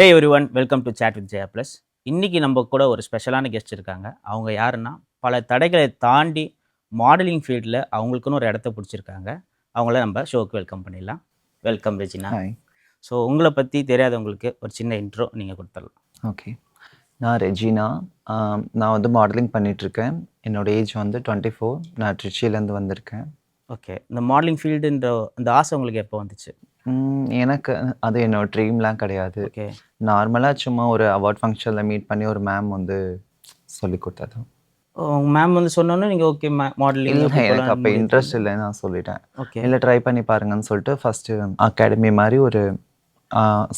Hey everyone, welcome to chat with Jaya plus. இன்றைக்கி நம்ம கூட ஒரு ஸ்பெஷலான கெஸ்ட் இருக்காங்க. அவங்க யாருன்னா, பல தடைகளை தாண்டி மாடலிங் ஃபீல்டில் அவங்களுக்குன்னு ஒரு இடத்த பிடிச்சிருக்காங்க. அவங்கள நம்ம ஷோக்கு வெல்கம் பண்ணிடலாம். Welcome Regina. ஹாய். ஸோ உங்களை பற்றி தெரியாதவங்களுக்கு ஒரு சின்ன இன்ட்ரோ நீங்கள் கொடுத்துடலாம். ஓகே. நான் ரெஜினா. நான் வந்து மாடலிங் பண்ணிகிட்ருக்கேன். என்னோடய ஏஜ் வந்து 24. நான் ட்ரிச்சிலேருந்து வந்திருக்கேன். ஓகே. இந்த மாடலிங் ஃபீல்டுன்ற அந்த ஆசை உங்களுக்கு எப்போ வந்துச்சு? எனக்கு அது என்னோட ட்ரீம்லாம் கிடையாது. ஓகே. நார்மலாக சும்மா ஒரு அவார்ட் ஃபங்க்ஷனில் மீட் பண்ணி ஒரு மேம் வந்து சொல்லி கொடுத்தது. மேம் வந்து சொன்னோன்னே நீங்கள் ஓகே மாடலிங் இல்லை, எனக்கு அப்போ இன்ட்ரெஸ்ட் இல்லைன்னு நான் சொல்லிட்டேன். ஓகே. இல்லை, ட்ரை பண்ணி பாருங்கன்னு சொல்லிட்டு ஃபஸ்ட்டு அகாடமி மாதிரி ஒரு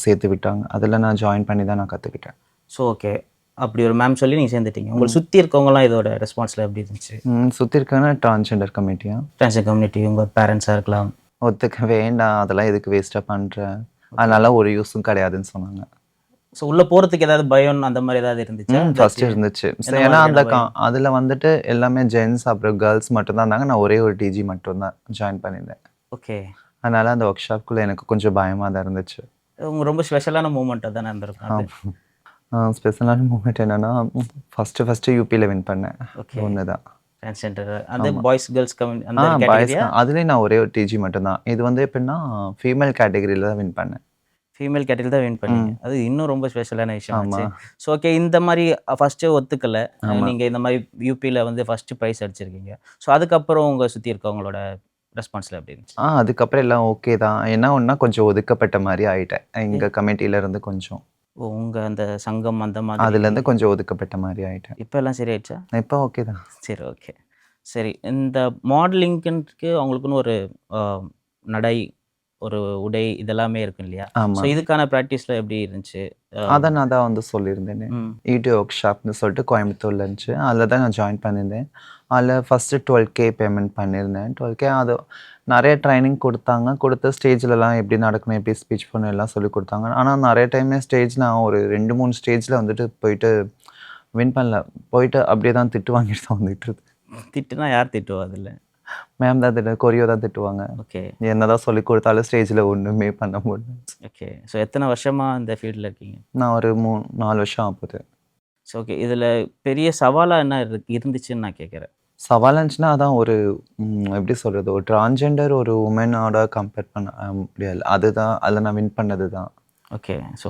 சேர்த்து விட்டாங்க. அதில் நான் ஜாயின் பண்ணி தான் நான் கற்றுக்கிட்டேன். ஸோ ஓகே, அப்படி ஒரு மேம் சொல்லி நீங்கள் சேர்ந்துட்டீங்க. உங்களுக்கு சுற்றி இருக்கவங்களாம் இதோட ரெஸ்பான்ஸில் எப்படி இருந்துச்சு? சுற்றி இருக்கேன்னா டிரான்ஸ்ஜெண்டர் கம்யூனிட்டியா, டிரான்ஸ்ஜெண்டர் கம்யூனிட்டி, உங்கள் பேரண்ட்ஸாக இருக்கலாம். ஒத்துக்க வேண்டாம், அதெல்லாம் எதுக்கு வேஸ்ட்டாக பண்ணுறேன், அதனால ஒரு யூஸும் கிடையாதுன்னு சொன்னாங்க. ஸோ உள்ளே போகிறதுக்கு ஏதாவது பயம் அந்த மாதிரி ஏதாவது இருந்துச்சு? ஃபர்ஸ்ட் இருந்துச்சு. ஏன்னா அந்த அதில் வந்துட்டு எல்லாமே ஜென்ஸ் அப்புறம் கேர்ள்ஸ் மட்டும்தான் இருந்தாங்க. நான் ஒரே ஒரு டிஜி மட்டும்தான் ஜாயின் பண்ணியிருந்தேன். ஓகே. அதனால அந்த ஒர்க் ஷாப்குள்ளே எனக்கு கொஞ்சம் பயமாக தான் இருந்துச்சு. உங்க ரொம்ப ஸ்பெஷலான மூமெண்ட்டாக தானே இருந்திருக்கும். ஸ்பெஷலான மூமெண்ட் என்னென்னா, ஃபஸ்ட்டு யூபியில் வின் பண்ணேன். ஓகே. ஒன்று தான் டிரான்ஸ்ஜெண்டர் அந்த பாய்ஸ் கேர்ள்ஸ் அந்த பாய்ஸ் கேட்டகரியா? அதுலேயும் நான் ஒரே ஒரு டிஜி மட்டும்தான். இது வந்து எப்படின்னா ஃபீமேல் கேட்டகரியில் தான் வின் பண்ணேன். ஃபீமேல் கேட்டகரி தான் வின் பண்ணீங்க. அது இன்னும் ரொம்ப ஸ்பெஷலான விஷயம் ஆச்சு. ஸோ ஓகே, இந்த மாதிரி ஃபஸ்ட்டு ஒத்துக்கலை, நீங்கள் இந்த மாதிரி யூபியில் வந்து ஃபஸ்ட்டு ப்ரைஸ் அடிச்சிருக்கீங்க. ஸோ அதுக்கப்புறம் உங்கள் சுற்றி இருக்கவங்களோட ரெஸ்பான்ஸில் எப்படி இருந்துச்சு? அதுக்கப்புறம் எல்லாம் ஓகே தான். என்ன ஒன்றா கொஞ்சம் ஒதுக்கப்பட்ட மாதிரி ஆகிட்டேன் எங்கள் கமிட்டியிலேருந்து. கொஞ்சம் உங்கள் அந்த சங்கம் அந்த மாதிரி அதுலேருந்து கொஞ்சம் ஒதுக்கப்பட்ட மாதிரி ஆகிட்டேன். இப்போ எல்லாம் சரி ஆயிடுச்சா? இப்போ ஓகே தான். சரி, ஓகே. சரி, இந்த மாடலிங்க்கு அவங்களுக்குன்னு ஒரு நடை, ஒரு உடை, இதெல்லாமே இருக்கும் இல்லையா? ஸோ இதுக்கான ப்ராக்டிஸில் எப்படி இருந்துச்சு? அதை நான் தான் வந்து சொல்லியிருந்தேன். யூடியூப் ஒர்க் ஷாப்னு சொல்லிட்டு கோயம்புத்தூரில் இருந்துச்சு. அதில் தான் நான் ஜாயின் பண்ணியிருந்தேன். அதில் ஃபஸ்ட்டு 12K பேமெண்ட் பண்ணியிருந்தேன். 12K அது நிறைய ட்ரைனிங் கொடுத்தாங்க. கொடுத்த ஸ்டேஜ்லலாம் எப்படி நடக்கணும், எப்படி ஸ்பீச் பண்ணணும் எல்லாம் சொல்லி கொடுத்தாங்க. ஆனால் நிறைய டைமே ஸ்டேஜ் நான் ஒரு 2-3 ஸ்டேஜில் வந்துட்டு போயிட்டு வின் பண்ணல. போயிட்டு அப்படியே தான் திட்டு வாங்கிட்டு தான் வந்துட்டு இருக்கு. திட்டுனா யார் திட்டுவா? அதில் மேம் தான் திட்டு, கொரியோ தான் திட்டுவாங்க. ஓகே. என்ன தான் சொல்லி கொடுத்தாலும் ஸ்டேஜில் ஒன்றுமே பண்ண முடியும். ஓகே. ஸோ எத்தனை வருஷமாக இந்த ஃபீல்டில் இருக்கீங்க? நான் ஒரு 3-4 வருஷம் ஆகுது. ஸோ ஓகே, இதில் பெரிய சவாலாக என்ன இருந்துச்சுன்னு நான் கேட்குறேன். சவால் இருந்துச்சுன்னா அதான் ஒரு எப்படி சொல்கிறது, ஒரு டிரான்ஸ்ஜெண்டர் ஒரு உமனோட கம்பேர் பண்ண முடியாது. அதுதான் அதில் நான் வின் பண்ணது தான். ஓகே. ஸோ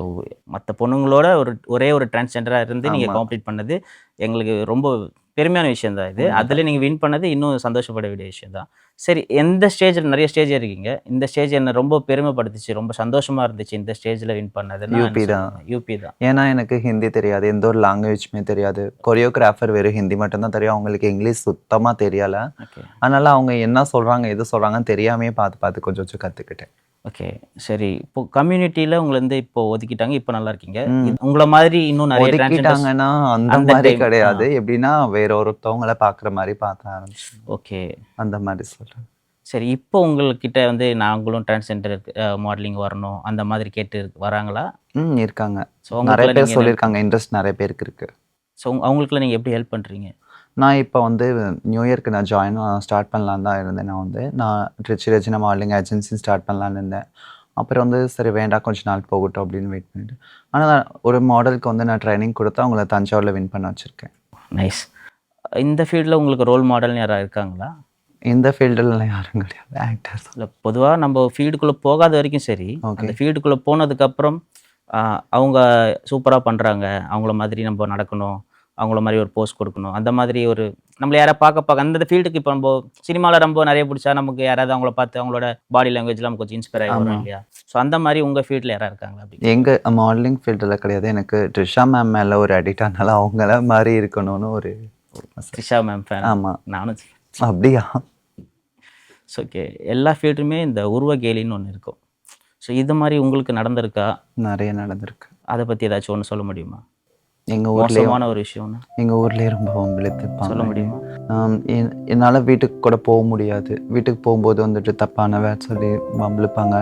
மற்ற பொண்ணுங்களோட ஒரே ஒரு டிரான்ஸ்ஜெண்டராக இருந்து நீங்கள் காம்ப்ளீட் பண்ணது எங்களுக்கு ரொம்ப பெருமையான விஷயம் தான் இது. அதில் நீங்கள் வின் பண்ணது இன்னும் சந்தோஷப்பட வேண்டிய விஷயம் தான். சரி, எந்த ஸ்டேஜில் நிறைய ஸ்டேஜ் இருக்கீங்க, இந்த ஸ்டேஜ் என்ன ரொம்ப பெருமைப்படுத்துச்சு, ரொம்ப சந்தோஷமாக இருந்துச்சு இந்த ஸ்டேஜில் வின் பண்ணது? யூபி தான். யூபி தான். ஏன்னா எனக்கு ஹிந்தி தெரியாது, எந்த ஒரு லாங்குவேஜுமே தெரியாது. கொரியோகிராஃபர் வெறும் ஹிந்தி மட்டும்தான் தெரியும். அவங்களுக்கு இங்கிலீஷ் சுத்தமாக தெரியலை. அதனால் அவங்க என்ன சொல்கிறாங்க எது சொல்கிறாங்கன்னு தெரியாமையே பார்த்து கொஞ்சம் கொஞ்சம் கற்றுக்கிட்டேன். ஓகே. சரி, இப்போ கம்யூனிட்டியில் உங்களை வந்து இப்போ ஒதுக்கிட்டாங்க, இப்போ நல்லா இருக்கீங்க. உங்களை மாதிரி இன்னும் நிறைய ஒதுக்கிட்டாங்கன்னா அந்த மாதிரி கிடையாது. எப்படின்னா வேற ஒருத்தவங்களை பார்க்குற மாதிரி பார்க்க ஆரம்பிச்சு. ஓகே, அந்த மாதிரி சொல்கிறேன். சரி, இப்போ உங்கள்கிட்ட வந்து நாங்களும் டிரான்ஸ்ஜெண்டர் மாடலிங் வரணும் அந்த மாதிரி கேட்டு வராங்களா? இருக்காங்க. ஸோ நிறைய பேர் சொல்லியிருக்காங்க, இன்ட்ரெஸ்ட் நிறைய பேருக்கு இருக்குது. ஸோ அவங்களுக்குலாம் நீங்கள் எப்படி ஹெல்ப் பண்ணுறீங்க? நான் இப்போ வந்து நியூ இயர்க்கு நான் ஸ்டார்ட் பண்ணலான்னு தான் இருந்தேன். நான் ரெஜினா மாடலிங் ஏஜென்சி ஸ்டார்ட் பண்ணலான்னு இருந்தேன். அப்புறம் வந்து சரி வேண்டாம், கொஞ்சம் நாள் போகட்டும் அப்படின்னு வெயிட் பண்ணிட்டு, ஆனால் ஒரு மாடலுக்கு வந்து நான் ட்ரைனிங் கொடுத்து அவங்கள தஞ்சாவூரில் வின் பண்ண வச்சுருக்கேன். நைஸ். இந்த ஃபீல்டில் உங்களுக்கு ரோல் மாடல்னு யாராவது இருக்காங்களா? இந்த ஃபீல்டுலாம் யாரும் கிடையாது, ஆக்டர்ஸ். இல்லை, பொதுவாக நம்ம ஃபீல்டுக்குள்ளே போகாத வரைக்கும் சரி, அந்த ஃபீல்டுக்குள்ளே போனதுக்கப்புறம் அவங்க சூப்பராக பண்ணுறாங்க, அவங்கள மாதிரி நம்ம நடக்கணும், அவங்கள மாதிரி ஒரு போஸ்ட் கொடுக்கணும், அந்த மாதிரி ஒரு நம்மளை யாரை பார்க்க அந்த ஃபீல்டுக்கு இப்போ நம்ம சினிமாவில் ரொம்ப நிறைய பிடிச்சா நமக்கு யாராவது அவங்கள பார்த்து அவங்களோட பாடி லாங்குவேஜ்லாம் நமக்கு கொஞ்சம் இன்ஸ்பயர் ஆகிடும் இல்லையா? ஸோ அந்த மாதிரி உங்கள் ஃபீல்டில் யாராக இருக்காங்களா? அப்படி எங்கள் மாடலிங் ஃபீல்டில் கிடையாது. எனக்கு ட்ரிஷா மேம் மேலே ஒரு அடிக்ட் ஆனால அவங்கள மாதிரி இருக்கணும்னு ஒரு ட்ரிஷா மேம் ஃபேன். ஆமாம், நானும். அப்படியா? ஸோ ஓகே, எல்லா ஃபீல்டுமே இந்த உருவ கேலின்னு ஒன்று இருக்கும். ஸோ இது மாதிரி உங்களுக்கு நடந்திருக்கா? நிறைய நடந்திருக்கு. அதை பற்றி ஏதாச்சும் ஒன்று சொல்ல முடியுமா? எங்கள் ஊர்லேயே ஒரு விஷயம்னா எங்கள் ஊர்லேயே ரொம்ப வம்பிழுத்துப்பாங்க. சொல்ல முடியுமா? என்னால் வீட்டுக்கு கூட போக முடியாது. வீட்டுக்கு போகும்போது வந்துட்டு தப்பான வேலை சொல்லி வம்பிழுப்பாங்க.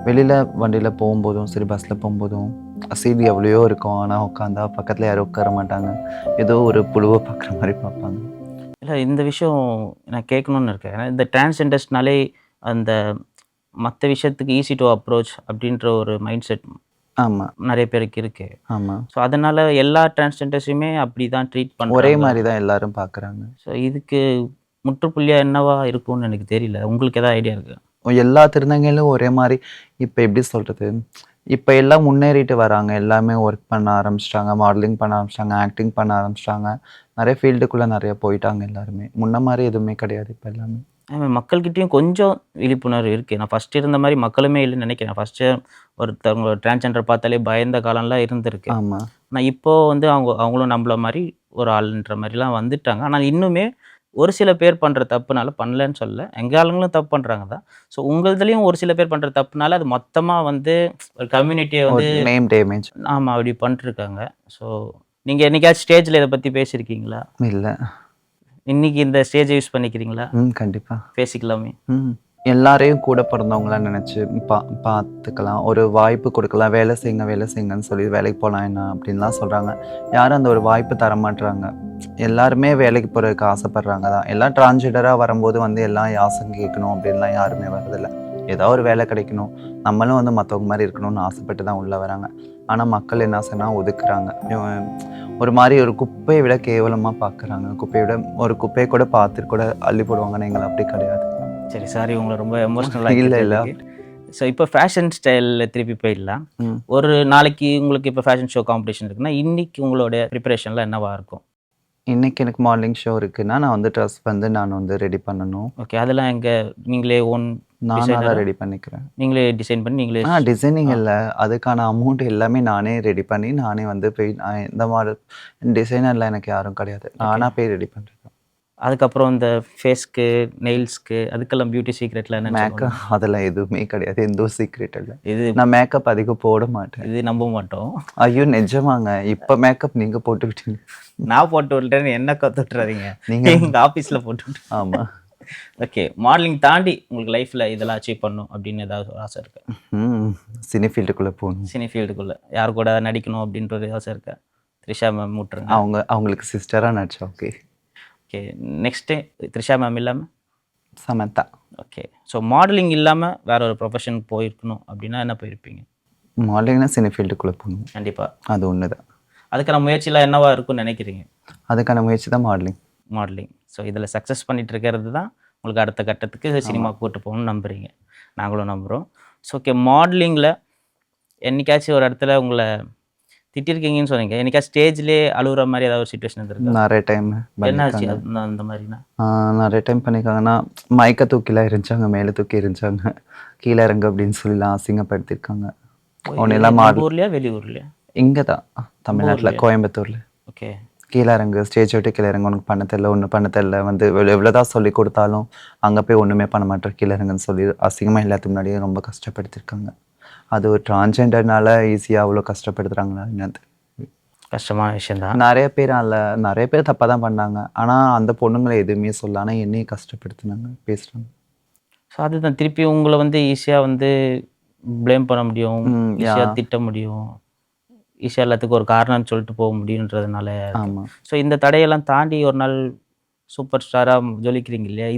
வெளியில் வண்டியில் போகும்போதும் சரி, பஸ்ஸில் போகும்போதும் சீட் எவ்வளையோ இருக்கும், ஆனால் உட்காந்தா பக்கத்தில் யாரும் உட்கார மாட்டாங்க. ஏதோ ஒரு புழுவை பார்க்குற மாதிரி பார்ப்பாங்க. இல்லை, இந்த விஷயம் நான் கேட்கணுன்னு இருக்கேன். ஏன்னா இந்த டிரான்ஸ்ஜெண்டர்ஸ்னாலே அந்த மற்ற விஷயத்துக்கு ஈஸி டு அப்ரோச் அப்படின்ற ஒரு மைண்ட் செட் ஆமா நிறைய பேருக்கு இருக்கு. ஆமா ஸோ அதனால எல்லா டிரான்ஸ்ஜெண்டர்ஸையுமே அப்படி தான் ட்ரீட் ஒரே பண்ணுறாங்க. மாதிரி தான் எல்லாரும் பார்க்குறாங்க. ஸோ இதுக்கு முற்றுப்புள்ளியா என்னவா இருக்கும்னு எனக்கு தெரியல. உங்களுக்கு ஏதாவது ஐடியா இருக்கு? எல்லா திருநங்கைகளும் ஒரே மாதிரி இப்போ எப்படி சொல்கிறது, இப்போ எல்லாம் முன்னேறிட்டு வராங்க. எல்லாமே ஒர்க் பண்ண ஆரம்பிச்சிட்டாங்க, மாடலிங் பண்ண ஆரம்பிச்சிட்டாங்க, ஆக்டிங் பண்ண ஆரம்பிச்சிட்டாங்க. நிறைய ஃபீல்டுக்குள்ளே நிறைய போயிட்டாங்க எல்லாருமே. முன்ன மாதிரி எதுவுமே கிடையாது இப்போ எல்லாமே. மக்கள்கிட்டயும் கொஞ்சம் விழிப்புணர்வு இருக்குது. நான் ஃபஸ்ட்டு இருந்த மாதிரி மக்களுமே இல்லைன்னு நினைக்கிறேன். ஃபஸ்ட்டு ஒருத்தவங்க டிரான்ஸ்ஜெண்டர் பார்த்தாலே பயந்த காலம்லாம் இருந்திருக்கு. ஆமாம் ஆனால் இப்போது வந்து அவங்களும் நம்மள மாதிரி ஒரு ஆளுன்ற மாதிரிலாம் வந்துட்டாங்க. ஆனால் இன்னுமே ஒரு சில பேர் பண்ணுற தப்புனால பண்ணலன்னு சொல்லல, எங்கள் ஆளுங்களும் தப்பு பண்ணுறாங்க தான். ஸோ உங்களதுலேயும் ஒரு சில பேர் பண்ணுற தப்புனால அது மொத்தமாக வந்து ஒரு கம்யூனிட்டியை வந்து நேம் டேமேஜ். ஆமாம் அப்படி பண்ணிட்டுருக்காங்க. ஸோ நீங்கள் என்னைக்காச்சும் ஸ்டேஜில் இதை பற்றி பேசியிருக்கீங்களா? இல்லை. இன்னைக்கு இந்த ஸ்டேஜை யூஸ் பண்ணிக்கிறீங்களா? கண்டிப்பாக பேசிக்கலாமே. எல்லாரையும் கூட பிறந்தவங்களா நினச்சி பார்த்துக்கலாம். ஒரு வாய்ப்பு கொடுக்கலாம். வேலை செய்யுங்கன்னு சொல்லி வேலைக்கு போகலாம் என்ன அப்படின்லாம் சொல்கிறாங்க. யாரும் அந்த ஒரு வாய்ப்பு தர மாட்டுறாங்க. எல்லாருமே வேலைக்கு போகிறதுக்கு ஆசைப்படுறாங்க தான். எல்லாம் டிரான்ஸ்ஜெண்டராக வரும்போது வந்து எல்லாம் யாசம் கேட்கணும் அப்படின்லாம் யாருமே வரதில்லை. ஏதோ ஒரு வேலை கிடைக்கணும், நம்மளும் வந்து மற்றவங்க மாதிரி இருக்கணும்னு ஆசைப்பட்டு தான் உள்ளே வராங்க. ஆனால் மக்கள் என்ன சொன்னால் ஒதுக்குறாங்க. ஒரு மாதிரி ஒரு குப்பையை விட கேவலமாக பார்க்குறாங்க. ஒரு குப்பையை கூட பார்த்துட்டு கூட அள்ளி போடுவாங்க. நீங்கள் அப்படி கிடையாது. சரி, சாரி உங்களை ரொம்ப எமோஷ்னலாக இல்லை. ஸோ இப்போ ஃபேஷன் ஸ்டைலில் திருப்பி போயிடலாம். ஒரு நாளைக்கு உங்களுக்கு இப்போ ஃபேஷன் ஷோ காம்படிஷன் இருக்குன்னா இன்னைக்கு உங்களோட ப்ரிப்பரேஷன்லாம் என்னவா இருக்கும்? இன்னைக்கு எனக்கு மார்னிங் ஷோ இருக்குன்னா நான் வந்து ட்ரெஸ் வந்து நான் வந்து ரெடி பண்ணணும். ஓகே, அதெல்லாம் நீங்களே நானாக தான் ரெடி பண்ணிக்கிறேன். நீங்களே டிசைன் பண்ணி நீங்களே? டிசைனிங் இல்லை, அதுக்கான அமௌண்ட் எல்லாமே நானே ரெடி பண்ணி நானே வந்து போய் இந்த மாடல் டிசைனர்லாம் எனக்கு யாரும் கிடையாது. நானாக போய் ரெடி பண்ணுறேன். அதுக்கப்புறம் இந்த ஃபேஸ்க்கு நெயில்ஸ்க்கு அதுக்கெல்லாம் பியூட்டி சீக்ரெட்லாம் என்ன? மேக்கப் அதெல்லாம் எதுவுமே கிடையாது. எந்த ஒரு சீக்ரெட் இல்லை. நான் மேக்கப் அதிகம் போட மாட்டேன். இது நம்ப மாட்டோம். ஐயோ நிஜமாங்க. இப்போ மேக்கப் நீங்கள் போட்டு விட்டீங்க. நான் போட்டு விட்டேன்னு என்ன கற்றுட்றாதீங்க. நீங்கள் எங்கள் ஆஃபீஸில் போட்டு விட்டு. ஆமாம். ஓகே, மாடலிங் தாண்டி உங்களுக்கு லைஃப்பில் இதெல்லாம் அச்சீவ் பண்ணணும் அப்படின்னு ஏதாவது ஒரு ஆசை இருக்கா? சினி ஃபீல்டுக்குள்ளே போகணும். சினி ஃபீல்டுக்குள்ளே யார் கூட நடிக்கணும் அப்படின்ற ஒரு ஆசை இருக்கா? த்ரிஷா மேம் விட்டுருங்க. அவங்களுக்கு சிஸ்டராக நடிச்சா okay. Okay, next Trisha ma'am இல்லாமல் சமந்தா. ஓகே, ஸோ மாடலிங் இல்லாமல் வேற ஒரு ப்ரொஃபஷனுக்கு போயிருக்கணும் அப்படின்னா என்ன போயிருப்பீங்க? மாடலிங்னா சினி ஃபீல்டுக்குள்ளே போகணும். கண்டிப்பாக அது ஒன்று தான். அதுக்கான முயற்சிலாம் என்னவா இருக்கும்னு நினைக்கிறீங்க? அதுக்கான முயற்சி தான் மாடலிங். ஸோ இதில் சக்ஸஸ் பண்ணிட்டு இருக்கிறது தான் உங்களுக்கு அடுத்த கட்டத்துக்கு சினிமாவுக்கு கூட்டு போகணும்னு நம்புறீங்க. நாங்களும் நம்புகிறோம். ஸோ ஓகே, மாடலிங்கில் என்னைக்காச்சும் ஒரு இடத்துல உங்களை திட்டிருக்கீங்கன்னு சொன்னீங்க. என்னைக்காச்சும் ஸ்டேஜ்லேயே அழுகுற மாதிரி ஏதாவது ஒரு சுச்சுவேஷன் இருந்திருக்கு? நிறைய டைம். என்னாச்சு அந்த மாதிரினா? நிறைய டைம் பண்ணியிருக்காங்கன்னா மயக்க தூக்கிலாம் இருந்துச்சாங்க, மேலே தூக்கி இருந்துச்சாங்க, கீழே இறங்கு அப்படின்னு சொல்லலாம் அசிங்கப்படுத்திருக்காங்க. ஒன்னெல்லாம் ஊர்லையா வெளியூர்லையா? இங்கே தான் தமிழ்நாட்டில் கோயம்புத்தூரில். ஓகே, கீழே இறங்கு, ஸ்டேஜ் விட்டு கீழே இறங்கு, உனக்கு பண்ண தெரியல, ஒன்று பண்ண தெரியல, வந்து எவ்வளோதான் சொல்லி கொடுத்தாலும் அங்கே போய் ஒன்றுமே பண்ண மாட்டேன், கீழே இறங்குன்னு சொல்லி அசிங்கமாக எல்லாத்துக்கு முன்னாடியே ரொம்ப கஷ்டப்படுத்திருக்காங்க. அது ஒரு டிரான்ஸ்ஜெண்டர்னால ஈஸியாக அவ்வளோ கஷ்டப்படுத்துகிறாங்களா என்னது? கஷ்டமான விஷயம் தான். நிறைய பேர் தப்பாக தான் பண்ணாங்க. ஆனால் அந்த பொண்ணுங்களை எதுவுமே சொல்ல, ஆனால் என்னையும் கஷ்டப்படுத்தினாங்க, பேசுகிறாங்க. ஸோ அதுதான் திருப்பி உங்களை வந்து ஈஸியாக வந்து ப்ளேம் பண்ண முடியும், ஈஸியாக திட்ட முடியும், ஈஸியாக எல்லாத்துக்கும் ஒரு காரணம்னு சொல்லிட்டு போக முடியுன்றதுனால. ஆமாம். ஸோ இந்த தடையெல்லாம் தாண்டி ஒரு நாள் சூப்பர் ஸ்டாராக ஜொலிக்கிறீங்க இல்லையா?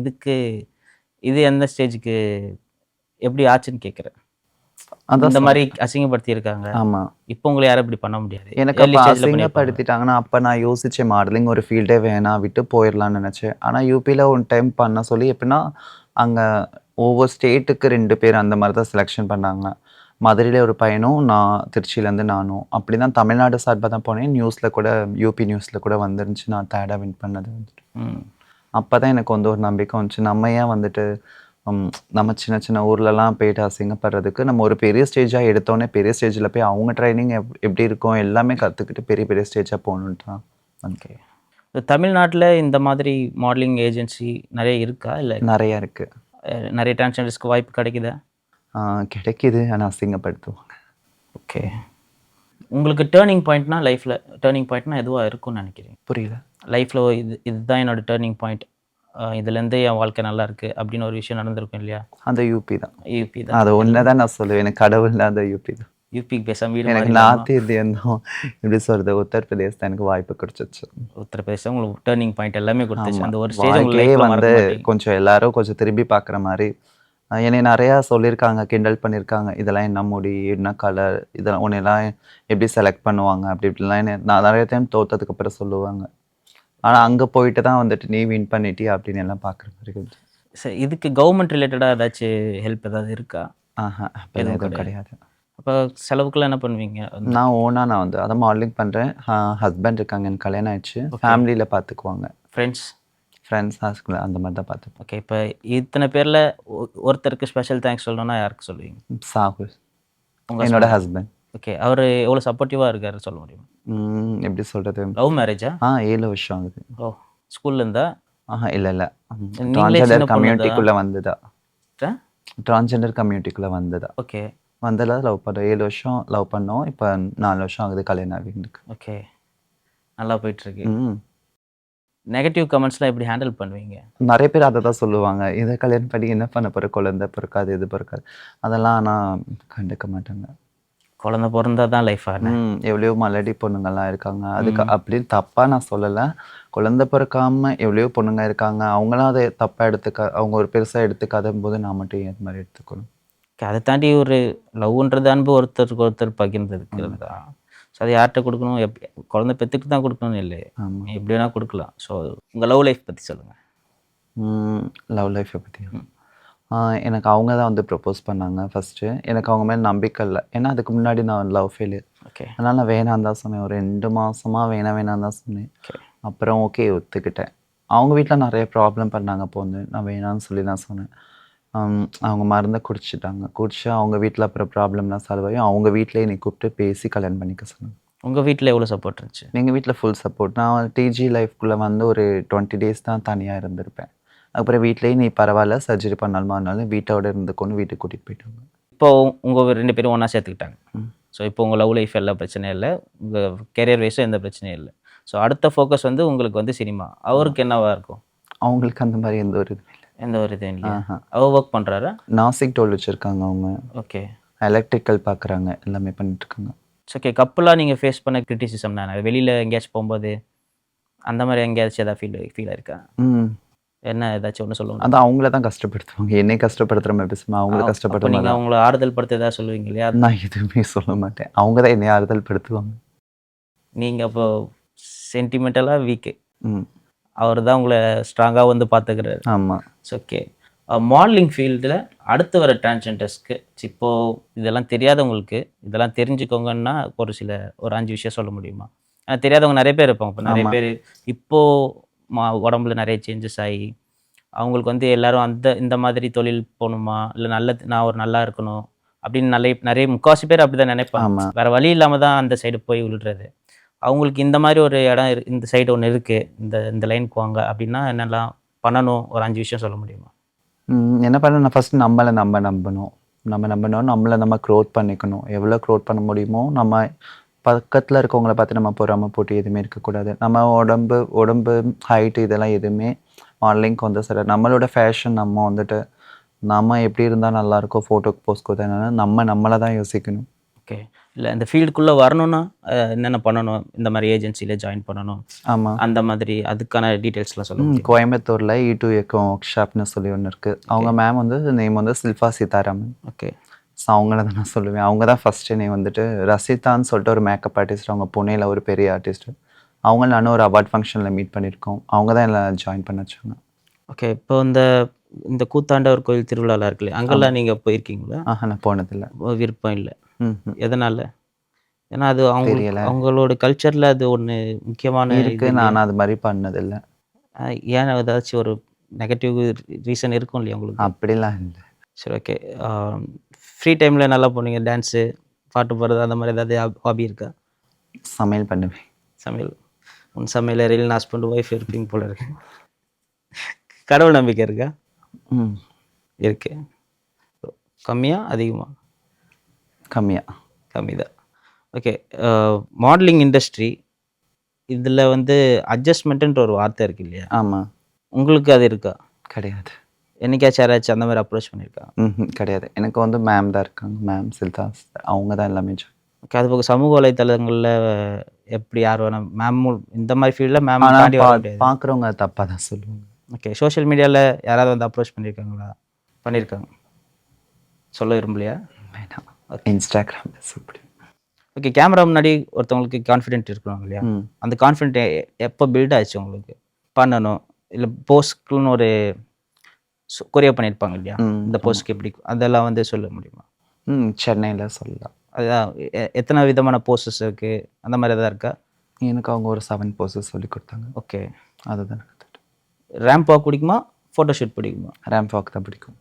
இது எந்த ஸ்டேஜுக்கு எப்படி ஆச்சுன்னு கேட்குறேன். அந்த மாதிரி அசிங்கப்படுத்தி இருக்காங்க. ஆமாம். இப்போ உங்களை யாரும் இப்படி பண்ண முடியாது. எனக்கு அப்போ அசிங்கப்படுத்திட்டாங்கன்னா அப்போ நான் யோசித்தேன் மாடலிங் ஒரு ஃபீல்டே வேணாம், விட்டு போயிடலான்னு நினச்சேன். ஆனால் யூபியில் ஒன் டைம் பண்ண சொல்லி எப்படின்னா அங்கே ஒவ்வொரு ஸ்டேட்டுக்கு 2 பேர் அந்த மாதிரி தான் செலெக்ஷன் பண்ணாங்க. மதுரையில் ஒரு பையனும் நான் திருச்சியிலேருந்து நானும் அப்படி தான் தமிழ்நாடு சார்பாக தான் போனேன். நியூஸில் கூட யூபி நியூஸில் கூட வந்துருந்துச்சு நான் தேர்டாக வின் பண்ணது வந்துட்டு. அப்போ தான் எனக்கு வந்து ஒரு நம்பிக்கை வந்துச்சு, நம்ம ஏன் வந்துட்டு நம்ம சின்ன சின்ன ஊர்லலாம் போயிட்டு அசிங்கப்படுறதுக்கு நம்ம ஒரு பெரிய ஸ்டேஜாக எடுத்தோன்னே பெரிய ஸ்டேஜில் போய் அவங்க ட்ரைனிங் எப்படி இருக்கும் எல்லாமே கற்றுக்கிட்டு பெரிய ஸ்டேஜாக போகணுன்ட்டான். ஓகே, தமிழ்நாட்டில் இந்த மாதிரி மாடலிங் ஏஜென்சி நிறைய இருக்கா? இல்லை நிறையா இருக்குது. நிறைய டிரான்ஸ்ஜெண்டர்ஸ்க்கு வாய்ப்பு கிடைக்குதா? கிடைக்கிது, ஆனால் அசிங்கப்படுத்துவாங்க. ஓகே, உங்களுக்கு டேர்னிங் பாயிண்ட்னா எதுவாக இருக்கும்னு நினைக்கிறீங்க? புரியல. லைஃப்பில் இதுதான் என்னோட டேர்னிங் பாயிண்ட், இதுலேருந்து என் வாழ்க்கை நல்லா இருக்குது அப்படின்னு ஒரு விஷயம் நடந்திருக்கும் இல்லையா? அந்த யூபி தான். அது ஒன்று தான் நான் சொல்லுவேன், எனக்கு கடவுள் அந்த யூபி தான். யூபிக்கு பேசாம வீடு எனக்கு நார்த் இந்தியன் தான் எப்படி சொல்கிறது, உத்தரப்பிரதேஷ் தான் எனக்கு வாய்ப்பு கிடைச்சிச்சு. உத்தரப்பிரதேசம் உங்களுக்கு டேர்னிங் பாயிண்ட் எல்லாமே கொடுத்துச்சு. அந்த ஒரு ஸ்டேஜ் வந்து கொஞ்சம் எல்லாரும் கொஞ்சம் திரும்பி பார்க்குற மாதிரி என்னை நிறையா சொல்லியிருக்காங்க, கிண்டல் பண்ணியிருக்காங்க. இதெல்லாம் என்ன முடி, என்ன கலர், இதெல்லாம் உன்னையெல்லாம் எப்படி செலக்ட் பண்ணுவாங்க அப்படி இப்படிலாம் நான் நிறைய டைம் தோத்ததுக்கப்புறம் சொல்லுவாங்க. ஆனால் அங்கே போயிட்டு தான் வந்துட்டு நீ வின் பண்ணிட்டியா அப்படின்னு எல்லாம் பார்க்குற மாதிரி இருந்துச்சு. சரி, இதுக்கு கவர்மெண்ட் ரிலேட்டடாக ஏதாச்சும் ஹெல்ப் ஏதாவது இருக்கா? அப்போல்லாம் எதுவும் கிடையாது. அப்போ செலவுக்குலாம் என்ன பண்ணுவீங்க? நான் நான் வந்து அதை மாடலிங் பண்ணுறேன். ஹஸ்பண்ட் இருக்காங்க, எனக்கு கல்யாணம் ஆயிடுச்சு. ஃபேமிலியில் பார்த்துக்குவாங்க. ஃப்ரெண்ட்ஸ் ஹஸ்பண்ட் அந்த மாதிரி தான் பார்த்துப்போம். ஓகே, இப்போ இத்தனை பேரில் ஒருத்தருக்கு ஸ்பெஷல் தேங்க்ஸ் சொல்லணும்னா யாருக்கு சொல்லுவீங்க? சாகுல், என்னோட ஹஸ்பண்ட். ஓகே, அவர் எவ்வளோ சப்போர்ட்டிவாக இருக்காரு சொல்ல முடியுமா? எப்படி சொல்கிறது? லவ் மேரேஜா? 7 வருஷம் ஆகுது. ஓ, ஸ்கூல்ல இருந்தா? இல்லை ட்ரான்ஸ்ஜெண்டர் கம்யூனிட்டிக்குள்ளே வந்ததா. ட்ரான்ஸ்ஜெண்டர் கம்யூனிட்டிக்குள்ளே வந்ததா. ஓகே, வந்ததில் லவ் பண்ணோம். 7 வருஷம் லவ் பண்ணோம். இப்போ 4 வருஷம் ஆகுது கல்யாணம் ஆகிருக்கு. ஓகே, நல்லா போயிட்டுருக்கு. நெகட்டிவ் கமெண்ட்ஸ்லாம் எப்படி ஹேண்டில் பண்ணுவீங்க? நிறைய பேர் அதை தான் சொல்லுவாங்க, இதை கல்யாணம் பண்ணி என்ன பண்ண போகிற, குழந்தை பிறக்காது, இது பிறக்காது. அதெல்லாம் ஆனால் கண்டுக்க மாட்டாங்க. குழந்தை பிறந்தா தான் லைஃபாக. எவ்வளோ மலடி பொண்ணுங்கள்லாம் இருக்காங்க. அதுக்கு அப்படின்னு தப்பாக நான் சொல்லலை. குழந்தை பிறக்காம எவ்வளோ பொண்ணுங்க இருக்காங்க. அவங்களாம் அதை தப்பாக அவங்க ஒரு பெருசாக எடுத்துக்காத போது நான் மட்டும் இது மாதிரி எடுத்துக்கணும். அதை தாண்டி ஒரு லவ்ன்றது அன்பு ஒருத்தருக்கு ஒருத்தர் பகிர்ந்துருக்கிறது தான். ஸோ அதை யார்கிட்ட கொடுக்கணும், குழந்தை பெற்றுக்கு தான் கொடுக்கணும்னு இல்லை, எப்படி வேணால் கொடுக்கலாம். ஸோ உங்கள் லவ் லைஃப் பற்றி சொல்லுங்கள். லவ் லைஃப்பை பற்றி எனக்கு அவங்க தான் வந்து ப்ரப்போஸ் பண்ணாங்க ஃபஸ்ட்டு. எனக்கு அவங்க மேலே நம்பிக்கை இல்லை. ஏன்னா அதுக்கு முன்னாடி நான் லவ் ஃபெயிலியர். ஓகே, அதனால் நான் வேணான்னு தான் சொன்னேன். ஒரு 2 மாதமாக வேணான்னு தான் சொன்னேன். அப்புறம் ஓகே ஒத்துக்கிட்டேன். அவங்க வீட்டில் நிறைய ப்ராப்ளம் பண்ணாங்க. அப்போ வந்து நான் வேணான்னு சொல்லி தான் சொன்னேன். அவங்க மருந்தை குடிச்சு அவங்க வீட்டில் அப்புறம் ப்ராப்ளம்லாம் சால்வ் ஆகி அவங்க வீட்டிலே என்னை கூப்பிட்டு பேசி கல்யாணம் பண்ணிக்க சொன்னாங்க. உங்கள் வீட்டில் எவ்வளோ சப்போர்ட் இருந்துச்சு? எங்கள் வீட்டில் ஃபுல் சப்போர்ட். நான் டிஜி லைஃப்குள்ளே வந்து ஒரு 20 டேஸ் தான் தனியாக இருந்திருப்பேன். அப்புறம் வீட்லேயே நீ பரவாயில்ல, சர்ஜரி பண்ணாலும் வீட்டோட இருந்துக்கொண்டு வீட்டுக்கு கூட்டிகிட்டு போயிட்டாங்க. இப்போ உங்கள் 2 பேரும் ஒன்றா சேர்த்துக்கிட்டாங்க. ஸோ இப்போ உங்கள் லவ் லைஃப் எல்லாம் பிரச்சனையும் இல்லை, உங்கள் கெரியர் வைஸும் எந்த பிரச்சனையும் இல்லை. ஸோ அடுத்த ஃபோக்கஸ் வந்து உங்களுக்கு வந்து சினிமா. அவருக்கு என்னவா இருக்கும்? அவங்களுக்கு அந்த மாதிரி எந்த ஒரு இதுவும் இல்லை. எந்த ஒரு இதுவும் இல்லை. அவர் ஒர்க் பண்ணுறாரா? நாசிக் டோல் வச்சுருக்காங்க அவங்க. ஓகே, எலக்ட்ரிக்கல் பார்க்குறாங்க, எல்லாமே பண்ணிட்டுருக்காங்க. ஓகே, கப்பலாக நீங்கள் ஃபேஸ் பண்ண கிரிட்டிசிசம் தானே, வெளியில் எங்கேயாச்சும் போகும்போது அந்த மாதிரி எங்கேயாச்சும் ஏதாவது ஃபீல் இருக்கா? என்ன ஏதாச்சும் ஒன்று சொல்லுவாங்க? அதான் அவங்கள தான் கஷ்டப்படுத்துவாங்க. என்னை கஷ்டப்படுத்துகிற மாதிரி பேசுமா, அவங்கள கஷ்டப்படுத்த. நீங்கள் அவங்கள ஆறுதல் படுத்த ஏதாவது சொல்லுவீங்க இல்லையா? நான் எதுவுமே சொல்ல மாட்டேன். அவங்க தான் என்னை ஆறுதல் படுத்துவாங்க. நீங்கள் அப்போ சென்டிமெண்டலாக வீக்கு, அவர் தான் உங்களை ஸ்ட்ராங்காக வந்து பார்த்துக்கிறாரு. ஆமாம். ஓகே, மாடலிங் ஃபீல்டில் அடுத்து வர டிரான்ஸ்ஜெண்டர்ஸ்க்கு இப்போது இதெல்லாம் தெரியாதவங்களுக்கு இதெல்லாம் தெரிஞ்சுக்கோங்கன்னா ஒரு 5 விஷயம் சொல்ல முடியுமா? ஆனால் தெரியாதவங்க நிறைய பேர் இருப்பாங்க. இப்போ நிறைய பேர் இப்போது உடம்புல நிறைய சேஞ்சஸ் ஆகி அவங்களுக்கு வந்து எல்லாரும் இந்த மாதிரி தொழில் போகணுமா, இல்லை நான் நல்லா இருக்கணும் அப்படின்னு நிறைய முக்கால்வாசி பேர் அப்படி தான் நினைப்பாங்க. வேறு வழி இல்லாமல் தான் அந்த சைடு போய் விழுறது. அவங்களுக்கு இந்த மாதிரி ஒரு இடம் இந்த சைடு ஒன்று இருக்குது, இந்த லைனுக்கு வாங்க அப்படின்னா என்னெல்லாம் பண்ணணும், ஒரு 5 விஷயம் சொல்ல முடியுமா? என்ன பண்ணணும், நான் ஃபஸ்ட்டு நம்மளை நம்பணும். நம்மளை க்ரோத் பண்ணிக்கணும். எவ்வளோ க்ரோத் பண்ண முடியுமோ. நம்ம பக்கத்தில் இருக்கவங்கள பார்த்து நம்ம பொறாம போட்டு எதுவுமே இருக்கக்கூடாது. நம்ம உடம்பு ஹைட்டு இதெல்லாம் எதுவுமே மாடலிங்க்கு வந்து சரி. நம்மளோட ஃபேஷன் நம்ம வந்துட்டு நம்ம எப்படி இருந்தால் நல்லாயிருக்கோ, ஃபோட்டோக்கு போஸ்ட் கொடுத்தா நம்மளை தான் யோசிக்கணும். ஓகே, இல்லை இந்த ஃபீல்டுக்குள்ளே வரணும்னா என்னென்ன பண்ணணும்? இந்த மாதிரி ஏஜென்சியில் ஜாயின் பண்ணணும். ஆமாம், அந்த மாதிரி அதுக்கான டீட்டெயில்ஸ்லாம் சொல்லுங்கள். கோயம்புத்தூரில் E2 ஒர்க் ஷாப்னு சொல்லி ஒன்று இருக்குது. அவங்க மேம் வந்து நேம் வந்து ஷில்பா சீதாராமன். ஓகே, ஸோ அவங்கள தான் நான் சொல்லுவேன். அவங்க தான் ஃபஸ்ட்டு நேம் வந்துட்டு ரசிதான்னு சொல்லிட்டு ஒரு மேக்கப் ஆர்டிஸ்ட். அவங்க புனேயில் ஒரு பெரிய ஆர்டிஸ்ட்டு. அவங்க நானும் ஒரு அவார்ட் ஃபங்க்ஷனில் மீட் பண்ணியிருக்கோம். அவங்க தான் எல்லாம் ஜாயின் பண்ண வச்சாங்க. ஓகே, இப்போ இந்த கூத்தாண்டவர் கோயில் திருவிழாலாம் இருக்குல்ல, அங்கெல்லாம் நீங்கள் போயிருக்கீங்களா? நான் போனதில்லை. விருப்பம் இல்லை. எதனால்? ஏன்னா அது அவங்களோட கல்ச்சரில் அது ஒன்று முக்கியமான இருக்குது. நான் அது மாதிரி பண்ணதில்லை. ஏன் ஏதாச்சும் ஒரு நெகட்டிவ் ரீசன் இருக்கும் இல்லையா உங்களுக்கு? அப்படிலாம் இல்லை. சரி, ஓகே. ஃப்ரீ டைமில் நல்லா போனீங்க, டான்ஸு, பாட்டு பாடுறது, அந்த மாதிரி ஏதாவது ஹாபி இருக்கா? சமையல் பண்ணுவேன். உன் சமையல் அறையில் ஹஸ்பண்ட் ஒய்ஃப் இருப்பீங்க போல இருக்கு. கடவுள் நம்பிக்கை இருக்கா? இருக்கு. கம்மியா அதிகமாக? கம்மி தான். ஓகே, மாடலிங் இண்டஸ்ட்ரி இதில் அட்ஜஸ்ட்மெண்ட்டுன்ற ஒரு வார்த்தை இருக்கு இல்லையா? ஆமாம். உங்களுக்கு அது இருக்கா? கிடையாது. என்னைக்காச்சும் யாராச்சும் அந்த மாதிரி அப்ரோச் பண்ணியிருக்காங்க? கிடையாது. எனக்கு மேம் தான் இருக்காங்க. மேம் சில்தாஸ், அவங்க தான் எல்லாமே. ஓகே, அது போக சமூக வலைத்தளங்களில் எப்படி யார் வேணால் மேம் இந்த மாதிரி ஃபீல்டில் மேம் பார்க்குறவங்க தப்பாக தான் சொல்லுவாங்க. ஓகே, சோஷியல் மீடியாவில் யாராவது அப்ரோச் பண்ணியிருக்காங்களா? பண்ணியிருக்காங்க. சொல்ல விரும்பலையா? வேணாம். இன்ஸ்டாகிராமில் சூப்பர். ஓகே. கேமரா முன்னாடி ஒருத்தவங்களுக்கு கான்ஃபிடென்ட் இருக்கணும் இல்லையா? அந்த கான்ஃபிடென்ட் எப்போ பில்ட் ஆச்சு உங்களுக்கு? பண்ணணும் இல்லை போஸ்ட்க்குன்னு ஒரு கொரியா பண்ணியிருப்பாங்க இல்லையா? இந்த போஸ்ட்க்கு எப்படி அதெல்லாம் வந்து சொல்ல முடியுமா? சென்னையில் சொல்லலாம். அதுதான் எத்தனை விதமான போஸ்டர்ஸ் இருக்குது அந்த மாதிரி எதாவது இருக்கா? எனக்கு அவங்க ஒரு 7 போஸஸ் சொல்லி கொடுத்தாங்க. ஓகே. அதுதான் கற்றுட்டு. ரேம்ப் வாக் பிடிக்குமா, ஃபோட்டோஷூட் பிடிக்குமா? ரேம்ப் வாக் தான் பிடிக்கும்.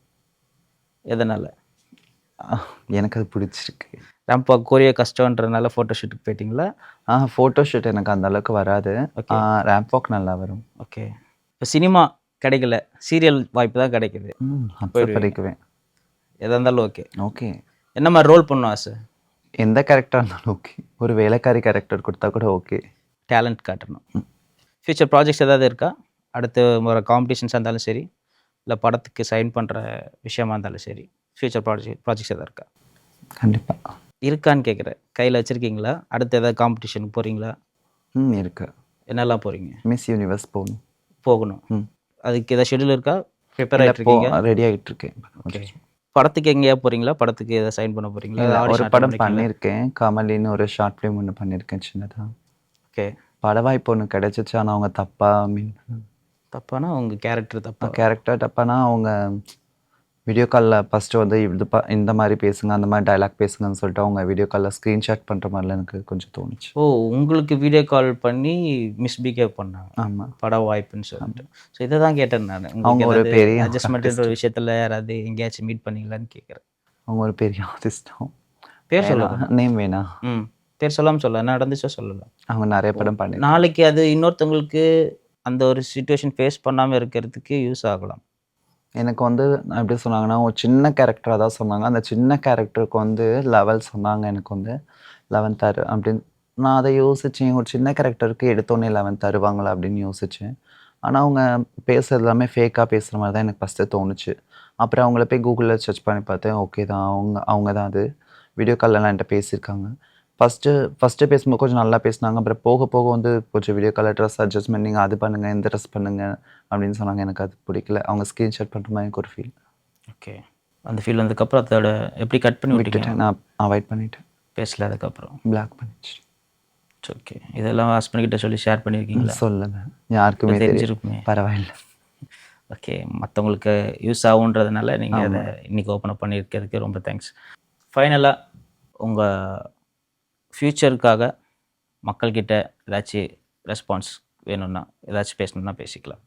எதனால்? எனக்கு அது பிடிச்சிருக்கு. ரேம்ப் வாக் கொரியா கஷ்டன்றதுனால ஃபோட்டோஷூட்டுக்கு போயிட்டீங்களா? ஃபோட்டோஷூட் எனக்கு அந்த அளவுக்கு வராது. ரேம்ப் வாக் நல்லா வரும். ஓகே. இப்போ சினிமா கிடைக்கல, சீரியல் வாய்ப்பு தான் கிடைக்குது, அப்போ கிடைக்குவேன். எதாக இருந்தாலும் ஓகே. ஓகே. என்ன மாதிரி ரோல் பண்ணணும் ஆசை? எந்த கேரக்டர் இருந்தாலும் ஓகே. ஒரு வேலைக்காரி கேரக்டர் கொடுத்தா கூட ஓகே. டேலண்ட் காட்டணும். ஃப்யூச்சர் ப்ராஜெக்ட்ஸ் ஏதாவது இருக்கா? அடுத்து ஒரு காம்படிஷன்ஸாக இருந்தாலும் சரி, இல்லை படத்துக்கு சைன் பண்ணுற விஷயமா இருந்தாலும் சரி, ஃப்யூச்சர் ப்ராஜெக்ட்ஸ் எதாவது இருக்கா? கண்டிப்பாக இருக்கான்னு கேட்குறேன். கையில் வச்சுருக்கீங்களா? அடுத்து ஏதாவது காம்படிஷனுக்கு போகிறீங்களா? இருக்கு. என்னெல்லாம் போகிறீங்க? மிஸ் யூனிவர்ஸ் போகணும். அதுக்கு ஏதாவது ஷெடியூல் இருக்கா? ப்ரிப்பேர் ஆகிட்டு இருக்கீங்க? ரெடி ஆகிட்டு இருக்கேன். ஓகே. படத்துக்கு எங்கேயா போகிறீங்களா? படத்துக்கு எதாவது சைன் பண்ண போகிறீங்களா? ஒரு படம் பண்ணியிருக்கேன். கமலின்னு ஒரு ஷார்ட் ஃபிலிம் ஒன்று பண்ணியிருக்கேன் சின்னதாக. ஓகே. பட வாய்ப்பு ஒன்று கிடைச்சிச்சு. ஆனால் அவங்க தப்பானா உங்கள் கேரக்டர் தப்பானா அவங்க வீடியோ காலில் ஃபஸ்ட்டு வந்து இந்த மாதிரி பேசுங்க, அந்த மாதிரி டைலாக் பேசுங்கன்னு சொல்லிட்டு அவங்க வீடியோ காலில் ஸ்க்ரீன்ஷாட் பண்ணுற மாதிரிலாம் எனக்கு கொஞ்சம் தோணுச்சு. ஓ, உங்களுக்கு வீடியோ கால் பண்ணி மிஸ்பிஹேவ் பண்ணாங்க? ஆமாம், பட வாய்ப்புன்னு சொல்லிட்டு. ஸோ இதை தான் கேட்டேன் நான். அவங்க ஒரு பெரிய அட்ஜஸ்ட்மெண்ட்ன்ற விஷயத்தில் யாராவது எங்கேயாச்சும் மீட் பண்ணீங்களான்னு கேட்குறேன். அவங்க ஒரு பெரிய ஆர்டிஸ்டும். பேர் சொல்லலாம்? நேம் வேணா? பேர் சொல்லாமல் சொல்ல என்ன நடந்துச்சோ சொல்லலாம். அவங்க நிறைய படம் பண்ணி நாளைக்கு அது இன்னொருத்தவங்களுக்கு அந்த ஒரு சுச்சுவேஷன் ஃபேஸ் பண்ணாமல் இருக்கிறதுக்கு யூஸ் ஆகலாம். எனக்கு வந்து எப்படி சொன்னாங்கன்னா, ஒரு சின்ன கேரக்டராக தான் சொன்னாங்க. அந்த சின்ன கேரக்டருக்கு வந்து லெவல் சொன்னாங்க. எனக்கு வந்து 11 தரு அப்படின்னு நான் அதை யோசித்தேன். ஒரு சின்ன கேரக்டருக்கு எடுத்தோடனே 11 தருவாங்களா அப்படின்னு யோசித்தேன். ஆனால் அவங்க பேசுகிறது எல்லாமே ஃபேக்காக பேசுகிற மாதிரி தான் எனக்கு ஃபஸ்ட்டு தோணுச்சு. அப்புறம் அவங்கள போய் கூகுளில் சர்ச் பண்ணி பார்த்தேன். ஓகே தான், அவங்க தான் அது. வீடியோ கால்லாம் என்கிட்ட பேசியிருக்காங்க. ஃபஸ்ட்டு பேசும்போது கொஞ்சம் நல்லா பேசினாங்க. அப்புறம் போக போக வந்து கொஞ்சம் வீடியோ காலில் ட்ரெஸ் அட்ஜஸ்ட்மெண்ட் நீங்கள் அது பண்ணுங்கள், இந்த ட்ரெஸ் பண்ணுங்கள் அப்படின்னு சொன்னாங்க. எனக்கு அது பிடிக்கல. அவங்க ஸ்க்ரீன்ஷாட் பண்ணுற மாதிரி எனக்கு ஒரு ஃபீல். ஓகே. அந்த ஃபீல் வந்ததுக்கப்புறம் அதோட எப்படி கட் பண்ணி விட்டுட்டேன். நான் அவாய்ட் பண்ணிட்டேன். பேசல அதுக்கப்புறம் பிளாக் பண்ணிச்சு. ஓகே. இதெல்லாம் ஹஸ்பண்ட் கிட்ட சொல்லி ஷேர் பண்ணியிருக்கீங்களா? சொல்லலை, யாருக்குமே தெரிஞ்சிருக்குமே. பரவாயில்ல. ஓகே. மற்றவங்களுக்கு யூஸ் ஆகுன்றதுனால நீங்கள் அதை இன்றைக்கி ஓப்பன் அப் பண்ணியிருக்கிறதுக்கு ரொம்ப தேங்க்ஸ். ஃபைனலாக உங்கள் ஃப்யூச்சருக்காக மக்கள்கிட்ட ஏதாச்சும் ரெஸ்பான்ஸ் வேணும்னா, ஏதாச்சும் பேசணுன்னா பேசிக்கலாம்.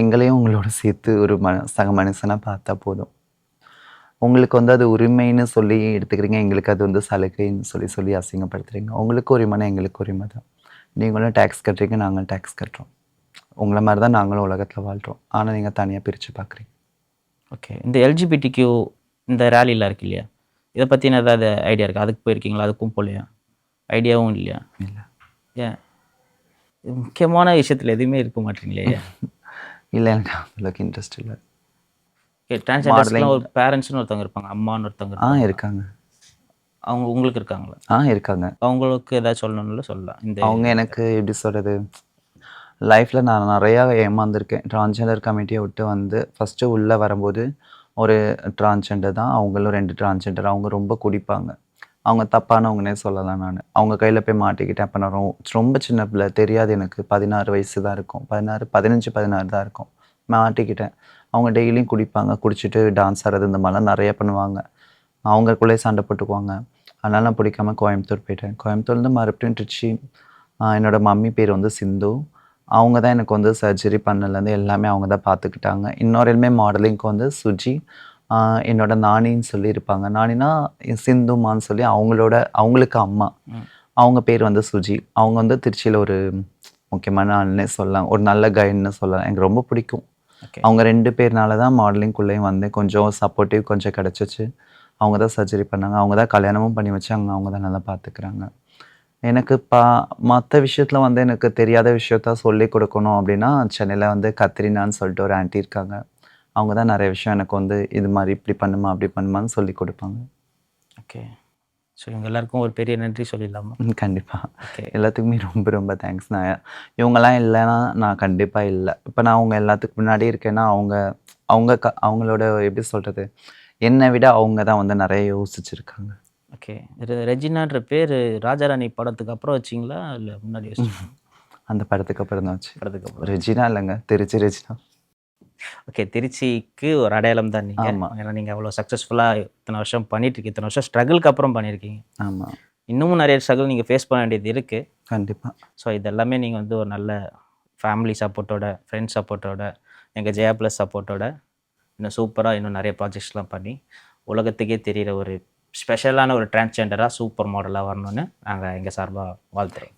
எங்களையும் உங்களோட சேர்த்து ஒரு சக மனுஷனாக பார்த்தா போதும். உங்களுக்கு வந்து அது உரிமைன்னு சொல்லி எடுத்துக்கிறீங்க, எங்களுக்கு அது வந்து சலுகைன்னு சொல்லி அசிங்கப்படுத்துறீங்க. உங்களுக்கு உரிமைனா எங்களுக்கு உரிமை தான். நீங்களும் டேக்ஸ் கட்டுறீங்க, நாங்களும் டேக்ஸ் கட்டுறோம். உங்களை மாதிரி தான் நாங்களும் உலகத்தில் வாழ்கிறோம். ஆனால் நீங்கள் தனியாக பிரித்து பார்க்குறீங்க. ஓகே. இந்த எல்ஜிபிடிக்யூ இந்த ரேலிலாம் இருக்கு இல்லையா, இதை பற்றின ஏதாவது ஐடியா இருக்கா? அதுக்கு போயிருக்கீங்களா? அதுக்கும் போகலையா? ஐடியாவும் இல்லையா? இல்லை. ஏன் முக்கியமான விஷயத்தில் எதுவுமே இருக்க மாட்டீங்களே? இல்லை, எனக்கு அவ்வளோக்கு இன்ட்ரெஸ்ட் இல்லை. டிரான்ஸ்ஜெண்டர்ஸ்லாம் ஒரு பேரண்ட்ஸ்னு ஒருத்தவங்க இருப்பாங்க, அம்மான்னு ஒருத்தவங்க இருக்காங்க. அவங்க உங்களுக்கு இருக்காங்களா? இருக்காங்க. அவங்களுக்கு ஏதாவது சொல்லணும்ல சொல்லலாம். இந்த அவங்க எனக்கு எப்படி சொல்கிறது, லைஃப்பில் நான் நிறையா ஏமாந்துருக்கேன். டிரான்ஸ்ஜெண்டர் கமிட்டியை விட்டு வந்து ஃபஸ்ட்டு உள்ளே வரும்போது ஒரு டிரான்ஸ்ஜெண்டர் தான், அவங்களும் 2 டிரான்ஸ்ஜெண்டர். அவங்க ரொம்ப குடிப்பாங்க. அவங்க தப்பானவங்கன்னே சொல்லலாம் நான். அவங்க கையில் போய் மாட்டிக்கிட்டேன். அப்போ நான் ரொம்ப சின்ன பிள்ளை, தெரியாது எனக்கு. 16 வயசு தான் இருக்கும். 15-16 தான் இருக்கும். மாட்டிக்கிட்டேன். அவங்க டெய்லியும் குடிப்பாங்க. குடிச்சிட்டு டான்ஸ் ஆடுறது இந்த மாதிரிலாம் நிறையா பண்ணுவாங்க. அவங்களுக்குள்ளே சண்டை போட்டுக்குவாங்க. அதனால நான் பிடிக்காம கோயம்புத்தூர் போயிட்டேன். கோயம்புத்தூர்லேருந்து மறுபடியும் திருச்சி. என்னோடய மம்மி பேர் வந்து சிந்து. அவங்க தான் எனக்கு வந்து சர்ஜரி பண்ணலேருந்து எல்லாமே அவங்க தான் பார்த்துக்கிட்டாங்க. இன்னொருமே மாடலிங்க்கு வந்து சுஜி, என்னோட நானின்னு சொல்லி இருப்பாங்க. நானினா சிந்துமான்னு சொல்லி அவங்களுக்கு அம்மா. அவங்க பேர் வந்து சுஜி. அவங்க வந்து திருச்சியில் ஒரு முக்கியமான ஆள்னே சொல்லலாம், ஒரு நல்ல கைடுன்னு சொல்லலாம். எனக்கு ரொம்ப பிடிக்கும். அவங்க 2 பேர்னால தான் மாடலிங்குள்ளேயும் வந்தேன். கொஞ்சம் சப்போர்ட்டிவ் கொஞ்சம் கிடச்சிச்சு. அவங்க தான் சர்ஜரி பண்ணாங்க. அவங்க தான் கல்யாணமும் பண்ணி வச்சாங்க. அவங்க தான் நல்லா பார்த்துக்கிறாங்க. எனக்கு மற்ற விஷயத்தில் வந்து எனக்கு தெரியாத விஷயத்த சொல்லி கொடுக்கணும் அப்படின்னா, சென்னையில் வந்து கத்ரினான்னு சொல்லிட்டு ஒரு ஆண்டி இருக்காங்க. அவங்க தான் நிறைய விஷயம் எனக்கு வந்து இது மாதிரி இப்படி பண்ணுமா அப்படி பண்ணுமான்னு சொல்லி கொடுப்பாங்க. ஓகே. ஸோ இவங்க எல்லாருக்கும் ஒரு பெரிய நன்றி சொல்லிடலாமா? கண்டிப்பாக. எல்லாத்துக்குமே ரொம்ப ரொம்ப தேங்க்ஸ். நான் இவங்கெல்லாம் இல்லைன்னா நான் கண்டிப்பாக இல்லை. இப்போ நான் அவங்க எல்லாத்துக்கு முன்னாடி இருக்கேன்னா அவங்களோட எப்படி சொல்கிறது, என்னை விட அவங்க தான் வந்து நிறைய யோசிச்சிருக்காங்க. ஓகே. ரெஜினான்ற பேர் ராஜாராணி படத்துக்கு அப்புறம் வச்சிங்களா இல்லை முன்னாடி வச்சிங்களா? அந்த படத்துக்கு அப்புறம் தான் வச்சு. படத்துக்கு அப்புறம். ரெஜினா இல்லைங்க, திருச்சி ரெஜினா. ஓகே. திருச்சிக்கு ஒரு அடையாளம் தான் நீங்கள். ஆமா. ஏன்னா நீங்கள் அவ்வளோ சக்ஸஸ்ஃபுல்லாக இத்தனை வருஷம் பண்ணிட்டுருக்கீங்க, இத்தனை வருஷம் ஸ்ட்ரகிளுக்கு அப்புறம் பண்ணியிருக்கீங்க. ஆமாம், இன்னமும் நிறைய ஸ்ட்ரகிள் நீங்கள் ஃபேஸ் பண்ண வேண்டியது இருக்குது. கண்டிப்பாக. ஸோ இதெல்லாமே நீங்கள் வந்து ஒரு நல்ல ஃபேமிலி சப்போர்ட்டோட, ஃப்ரெண்ட்ஸ் சப்போர்ட்டோட, எங்கள் ஜெயா ப்ளஸ் சப்போர்ட்டோட இன்னும் சூப்பராக இன்னும் நிறைய ப்ராஜெக்ட்ஸ்லாம் பண்ணி உலகத்துக்கே தெரிகிற ஒரு ஸ்பெஷலான ஒரு டிரான்ஸ்ஜெண்டராக சூப்பர் மாடலாக வரணும்னு நாங்கள் எங்கள் சார்பாக வாழ்த்துறோம்.